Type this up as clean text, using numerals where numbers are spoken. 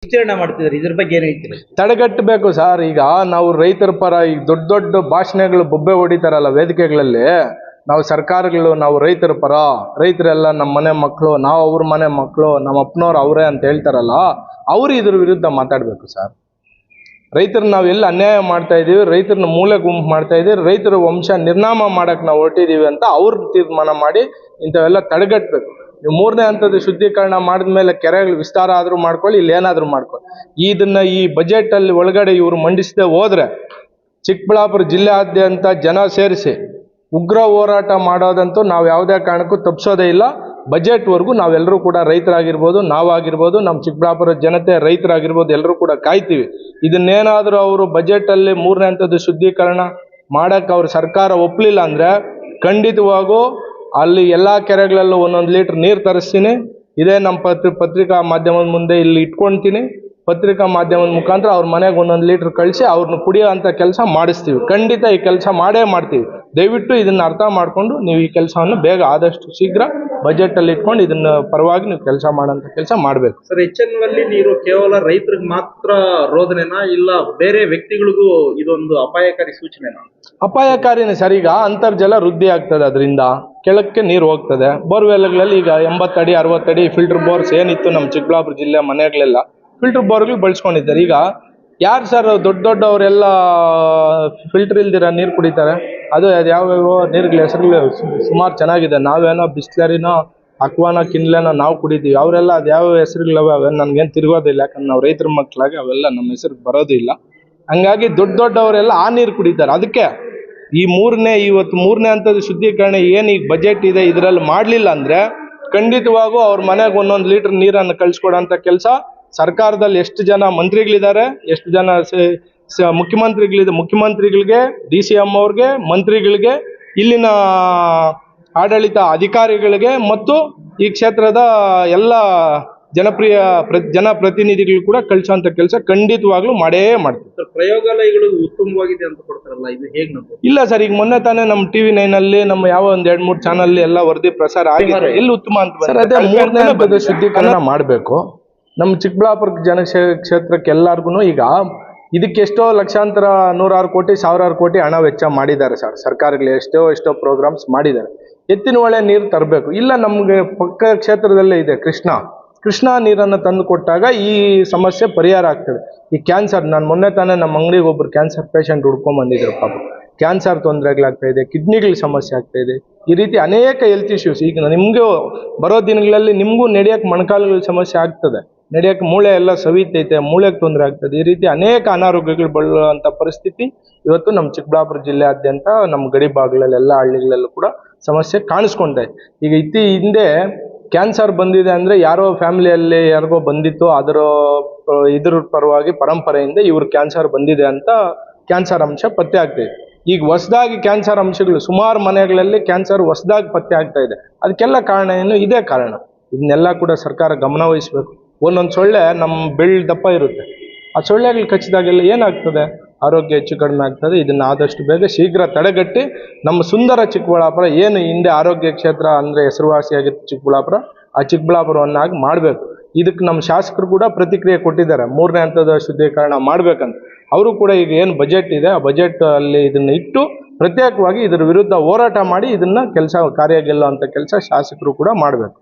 ವಿಸ್ತರಣೆ ಮಾಡ್ತಿದ್ದಾರೆ, ಇದ್ರ ಬಗ್ಗೆ ಏನ್ ಹೇಳ್ತೀರಿ? ತಡೆಗಟ್ಟಬೇಕು ಸರ್. ಈಗ ನಾವು ರೈತರ ಪರ ಈಗ ದೊಡ್ಡ ದೊಡ್ಡ ಭಾಷಣಗಳು ಬೊಬ್ಬೆ ಹೊಡಿತಾರಲ್ಲ ವೇದಿಕೆಗಳಲ್ಲಿ, ನಾವು ಸರ್ಕಾರಗಳು ನಾವು ರೈತರ ಪರ, ರೈತರೆಲ್ಲ ನಮ್ಮ ಮನೆ ಮಕ್ಕಳು, ನಾವು ಅವ್ರ ಮನೆ ಮಕ್ಕಳು, ನಮ್ಮ ಅಪ್ಪನವ್ರು ಅವರೇ ಅಂತ ಹೇಳ್ತಾರಲ್ಲ, ಅವ್ರು ಇದ್ರ ವಿರುದ್ಧ ಮಾತಾಡಬೇಕು ಸರ್. ರೈತರು ನಾವು ಎಲ್ಲಿ ಅನ್ಯಾಯ ಮಾಡ್ತಾ ಇದೀವಿ, ರೈತರನ್ನ ಮೂಲೆ ಗುಂಪು ಮಾಡ್ತಾ ಇದೀವಿ, ರೈತರ ವಂಶ ನಿರ್ನಾಮ ಮಾಡಕ್ ನಾವು ಹೊರಟಿದೀವಿ ಅಂತ ಅವ್ರು ತೀರ್ಮಾನ ಮಾಡಿ ಇಂಥವೆಲ್ಲ ತಡೆಗಟ್ಟಬೇಕು. ನೀವು 3ನೇ ಹಂತದ ಶುದ್ಧೀಕರಣ ಮಾಡಿದ್ಮೇಲೆ ಕೆರೆಗಳು ವಿಸ್ತಾರ ಆದ್ರೂ ಮಾಡ್ಕೊಳ್ಳಿ, ಇಲ್ಲಿ ಏನಾದ್ರೂ ಮಾಡ್ಕೊಳ್ಳಿ. ಇದನ್ನ ಈ ಬಜೆಟ್ ಅಲ್ಲಿ ಒಳಗಡೆ ಇವರು ಮಂಡಿಸದೆ ಹೋದ್ರೆ ಚಿಕ್ಕಬಳ್ಳಾಪುರ ಜಿಲ್ಲೆಯಾದ್ಯಂತ ಜನ ಸೇರಿಸಿ ಉಗ್ರ ಹೋರಾಟ ಮಾಡೋದಂತೂ ನಾವು ಯಾವುದೇ ಕಾರಣಕ್ಕೂ ತಪ್ಪಿಸೋದೇ ಇಲ್ಲ. ಬಜೆಟ್ವರೆಗೂ ನಾವೆಲ್ಲರೂ ಕೂಡ ರೈತರಾಗಿರ್ಬೋದು, ನಾವಾಗಿರ್ಬೋದು, ನಮ್ಮ ಚಿಕ್ಕಬಳ್ಳಾಪುರ ಜನತೆ ರೈತರಾಗಿರ್ಬೋದು, ಎಲ್ಲರೂ ಕೂಡ ಕಾಯ್ತೀವಿ. ಇದನ್ನೇನಾದರೂ ಅವರು ಬಜೆಟಲ್ಲಿ 3ನೇ ಹಂತದ ಶುದ್ಧೀಕರಣ ಮಾಡಕ್ಕೆ ಅವ್ರ ಸರ್ಕಾರ ಒಪ್ಪಲಿಲ್ಲ ಅಂದರೆ ಖಂಡಿತವಾಗೂ ಅಲ್ಲಿ ಎಲ್ಲ ಕೆರೆಗಳಲ್ಲೂ 1 ಲೀಟ್ರ್ ನೀರು ತರಿಸ್ತೀನಿ. ಇದೇ ನಮ್ಮ ಪತ್ರಿಕಾ ಮಾಧ್ಯಮದ ಮುಂದೆ ಇಲ್ಲಿ ಇಟ್ಕೊಳ್ತೀನಿ. ಪತ್ರಿಕಾ ಮಾಧ್ಯಮದ ಮುಖಾಂತರ ಅವ್ರ ಮನೆಗೆ 1 ಲೀಟ್ರ್ ಕಳಿಸಿ ಅವ್ರನ್ನ ಕುಡಿಯೋ ಅಂಥ ಕೆಲಸ ಮಾಡಿಸ್ತೀವಿ. ಖಂಡಿತ ಈ ಕೆಲಸ ಮಾಡೇ ಮಾಡ್ತೀವಿ. ದಯವಿಟ್ಟು ಇದನ್ನು ಅರ್ಥ ಮಾಡಿಕೊಂಡು ನೀವು ಈ ಕೆಲಸವನ್ನು ಬೇಗ ಆದಷ್ಟು ಶೀಘ್ರ ಬಜೆಟಲ್ಲಿ ಇಟ್ಕೊಂಡು ಇದನ್ನ ಪರವಾಗಿ ನೀವು ಕೆಲಸ ಮಾಡೋಂಥ ಕೆಲಸ ಮಾಡಬೇಕು ಸರ್. ಎಚ್ಎನ್ನಲ್ಲಿ ನೀರು ಕೇವಲ ರೈತರಿಗೆ ಮಾತ್ರ ರೋಧನೆನಾ, ಇಲ್ಲ ಬೇರೆ ವ್ಯಕ್ತಿಗಳಿಗೂ ಇದೊಂದು ಅಪಾಯಕಾರಿ ಸೂಚನೆನಾ? ಅಪಾಯಕಾರಿನೇ ಸರ್. ಈಗ ಅಂತರ್ಜಲ ವೃದ್ಧಿ ಆಗ್ತದೆ, ಅದರಿಂದ ಕೆಳಕ್ಕೆ ನೀರು ಹೋಗ್ತದೆ. ಬೋರ್ವೆಲ್ಗಳಲ್ಲಿ ಈಗ 80 ಅಡಿ 60 ಅಡಿ ಫಿಲ್ಟರ್ ಬೋರ್ಸ್ ಏನಿತ್ತು ನಮ್ಮ ಚಿಕ್ಕಬಳ್ಳಾಪುರ ಜಿಲ್ಲೆ ಮನೆಗಳೆಲ್ಲ ಫಿಲ್ಟರ್ ಬೋರ್ಗಳು ಬಳಸ್ಕೊಂಡಿದ್ದಾರೆ. ಈಗ ಯಾರು ಸರ್ ದೊಡ್ಡ ದೊಡ್ಡವರೆಲ್ಲ ಫಿಲ್ಟರ್ ಇಲ್ದಿರ ನೀರು ಕುಡಿತಾರೆ? ಅದು ಯಾವ್ಯಾವ ನೀರುಗಳ ಹೆಸರುಗಳು ಸುಮಾರು ಚೆನ್ನಾಗಿದೆ. ನಾವೇನೋ ಬಿಸ್ಲರಿನೋ ಅಕ್ವಾನೋ ಕಿನ್ಲೆನೋ ನಾವು ಕುಡಿತೀವಿ. ಅವರೆಲ್ಲ ಅದು ಯಾವ ಹೆಸರುಗಳವ ಅವೆಲ್ಲ ನಮ್ಗೇನು ತಿರುಗೋದಿಲ್ಲ, ಯಾಕಂದ್ರೆ ನಾವು ರೈತರ ಮಕ್ಕಳಾಗಿ ಅವೆಲ್ಲ ನಮ್ಮ ಹೆಸರಿಗೆ ಬರೋದಿಲ್ಲ. ಹಂಗಾಗಿ ದೊಡ್ಡವರೆಲ್ಲ ಆ ನೀರು ಕುಡಿತಾರೆ. ಅದಕ್ಕೆ ಇವತ್ತು 3ನೇ ಹಂತದ ಶುದ್ಧೀಕರಣ ಏನು ಈಗ ಬಜೆಟ್ ಇದೆ ಇದರಲ್ಲಿ ಮಾಡಲಿಲ್ಲ ಅಂದರೆ ಖಂಡಿತವಾಗೂ ಅವ್ರ ಮನೆಗೆ 1 ಲೀಟ್ರ್ ನೀರನ್ನು ಕಳಿಸ್ಕೊಡೋಂಥ ಕೆಲಸ ಸರ್ಕಾರದಲ್ಲಿ ಎಷ್ಟು ಜನ ಮಂತ್ರಿಗಳಿದ್ದಾರೆ, ಎಷ್ಟು ಜನ ಮುಖ್ಯಮಂತ್ರಿಗಳಿಗೆ, DCM ಅವ್ರಿಗೆ, ಮಂತ್ರಿಗಳಿಗೆ, ಇಲ್ಲಿನ ಆಡಳಿತ ಅಧಿಕಾರಿಗಳಿಗೆ ಮತ್ತು ಈ ಕ್ಷೇತ್ರದ ಎಲ್ಲ ಜನಪ್ರತಿನಿಧಿಗಳು ಕೂಡ ಕಳಿಸುವಂತ ಕೆಲಸ ಖಂಡಿತವಾಗ್ಲೂ ಮಾಡೇ ಮಾಡ್ತೀವಿ. ಪ್ರಯೋಗಾಲಯಗಳು ಉತ್ತಮವಾಗಿದೆ ಅಂತ ಕೊಡ್ತಾರಲ್ಲ, ಇದು ಹೇಗೆ? ಇಲ್ಲ ಸರ್, ಈಗ ಮೊನ್ನೆ ತಾನೇ ನಮ್ಮ TV9 ಅಲ್ಲಿ ನಮ್ಮ ಯಾವ 1-2-3 ಚಾನಲ್ ಎಲ್ಲ ವರದಿ ಪ್ರಸಾರ ಆಗಿದೆ. ಎಲ್ಲಿ ಉತ್ತಮ ಅಂತ ಸರ್, ಅದೇ 3ನೇ ಹಂತದ ಶುದ್ಧೀಕರಣ ಮಾಡಬೇಕು. ನಮ್ಮ ಚಿಕ್ಕಬಳ್ಳಾಪುರ ಕ್ಷೇತ್ರಕ್ಕೆ ಎಲ್ಲಾರ್ಗು ಈಗ ಇದಕ್ಕೆಷ್ಟೋ ಲಕ್ಷಾಂತರ 100 ಕೋಟಿ 1000 ಕೋಟಿ ಹಣ ವೆಚ್ಚ ಮಾಡಿದ್ದಾರೆ ಸರ್. ಸರ್ಕಾರಗಳು ಎಷ್ಟೋ ಪ್ರೋಗ್ರಾಮ್ಸ್ ಮಾಡಿದ್ದಾರೆ. ಎತ್ತಿನ ಹೊಳೆ ನೀರು ತರಬೇಕು. ಇಲ್ಲ, ನಮಗೆ ಪಕ್ಕ ಕ್ಷೇತ್ರದಲ್ಲೇ ಇದೆ ಕೃಷ್ಣಾ ನೀರನ್ನು ತಂದು ಕೊಟ್ಟಾಗ ಈ ಸಮಸ್ಯೆ ಪರಿಹಾರ ಆಗ್ತದೆ. ಈ ಕ್ಯಾನ್ಸರ್, ನಾನು ಮೊನ್ನೆ ತಾನೇ ನಮ್ಮ ಅಂಗಡಿಗೆ ಒಬ್ರು ಕ್ಯಾನ್ಸರ್ ಪೇಷಂಟ್ ಹುಡ್ಕೊಂಡ್ ಬಂದಿದ್ರು. ಪಾಪ ಕ್ಯಾನ್ಸರ್ ತೊಂದರೆಗಳಾಗ್ತಾ ಇದೆ, ಕಿಡ್ನಿಗಳ ಸಮಸ್ಯೆ ಆಗ್ತಾ ಇದೆ. ಈ ರೀತಿ ಅನೇಕ ಹೆಲ್ತ್ ಇಶ್ಯೂಸ್ ಈಗ ನಿಮಗೂ ಬರೋ ದಿನಗಳಲ್ಲಿ ನಿಮಗೂ ನಡೆಯೋಕ್ಕೆ ಮೊಣಕಾಲುಗಳ ಸಮಸ್ಯೆ ಆಗ್ತದೆ, ನಡೆಯೋಕ್ಕೆ ಮೂಳೆ ಎಲ್ಲ ಸವಿತೈತೆ, ಮೂಳೆಗೆ ತೊಂದರೆ ಆಗ್ತದೆ. ಈ ರೀತಿ ಅನೇಕ ಅನಾರೋಗ್ಯಗಳು ಬರುವಂಥ ಪರಿಸ್ಥಿತಿ ಇವತ್ತು ನಮ್ಮ ಚಿಕ್ಕಬಳ್ಳಾಪುರ ಜಿಲ್ಲೆಯಾದ್ಯಂತ ನಮ್ಮ ಗಡಿ ಭಾಗಗಳಲ್ಲಿ ಎಲ್ಲ ಹಳ್ಳಿಗಳಲ್ಲೂ ಕೂಡ ಸಮಸ್ಯೆ ಕಾಣಿಸ್ಕೊಂಡೆ. ಈಗ ಹಿಂದೆ ಕ್ಯಾನ್ಸರ್ ಬಂದಿದೆ ಅಂದರೆ ಯಾರೋ ಫ್ಯಾಮಿಲಿಯಲ್ಲಿ ಯಾರಿಗೋ ಬಂದಿತ್ತು, ಇದ್ರ ಪರವಾಗಿ ಪರಂಪರೆಯಿಂದ ಇವ್ರು ಕ್ಯಾನ್ಸರ್ ಬಂದಿದೆ ಅಂತ ಕ್ಯಾನ್ಸರ್ ಅಂಶ ಪತ್ತೆ ಆಗ್ತಾಯಿದೆ. ಈಗ ಹೊಸದಾಗಿ ಕ್ಯಾನ್ಸರ್ ಅಂಶಗಳು ಸುಮಾರು ಮನೆಗಳಲ್ಲಿ ಕ್ಯಾನ್ಸರ್ ಹೊಸದಾಗಿ ಪತ್ತೆ ಆಗ್ತಾ ಇದೆ. ಅದಕ್ಕೆಲ್ಲ ಕಾರಣ ಏನು? ಇದೇ ಕಾರಣ. ಇದನ್ನೆಲ್ಲ ಕೂಡ ಸರ್ಕಾರ ಗಮನ ವಹಿಸಬೇಕು. ಒಂದೊಂದು ಸೊಳ್ಳೆ ನಮ್ಮ ದಪ್ಪ ಇರುತ್ತೆ, ಆ ಸೊಳ್ಳೆಗಳು ಕಚ್ಚಿದಾಗೆಲ್ಲ ಏನಾಗ್ತದೆ? ಆರೋಗ್ಯ ಹೆಚ್ಚು ಕಡಿಮೆ ಆಗ್ತದೆ. ಇದನ್ನು ಆದಷ್ಟು ಬೇಗ ಶೀಘ್ರ ತಡೆಗಟ್ಟಿ ನಮ್ಮ ಸುಂದರ ಚಿಕ್ಕಬಳ್ಳಾಪುರ ಏನು ಹಿಂದೆ ಆರೋಗ್ಯ ಕ್ಷೇತ್ರ ಅಂದರೆ ಹೆಸರುವಾಸಿಯಾಗಿತ್ತು ಚಿಕ್ಕಬಳ್ಳಾಪುರ, ಆ ಚಿಕ್ಕಬಳ್ಳಾಪುರವನ್ನಾಗಿ ಮಾಡಬೇಕು. ಇದಕ್ಕೆ ನಮ್ಮ ಶಾಸಕರು ಕೂಡ ಪ್ರತಿಕ್ರಿಯೆ ಕೊಟ್ಟಿದ್ದಾರೆ, 3ನೇ ಹಂತದ ಶುದ್ಧೀಕರಣ ಮಾಡಬೇಕಂತ. ಅವರು ಕೂಡ ಈಗ ಏನು ಬಜೆಟ್ ಇದೆ ಆ ಬಜೆಟ್ ಅಲ್ಲಿ ಇದನ್ನು ಇಟ್ಟು ಪ್ರತ್ಯೇಕವಾಗಿ ಇದರ ವಿರುದ್ಧ ಹೋರಾಟ ಮಾಡಿ ಇದನ್ನು ಕಾರ್ಯ ಗೆಲ್ಲುವಂಥ ಕೆಲಸ ಶಾಸಕರು ಕೂಡ ಮಾಡಬೇಕು.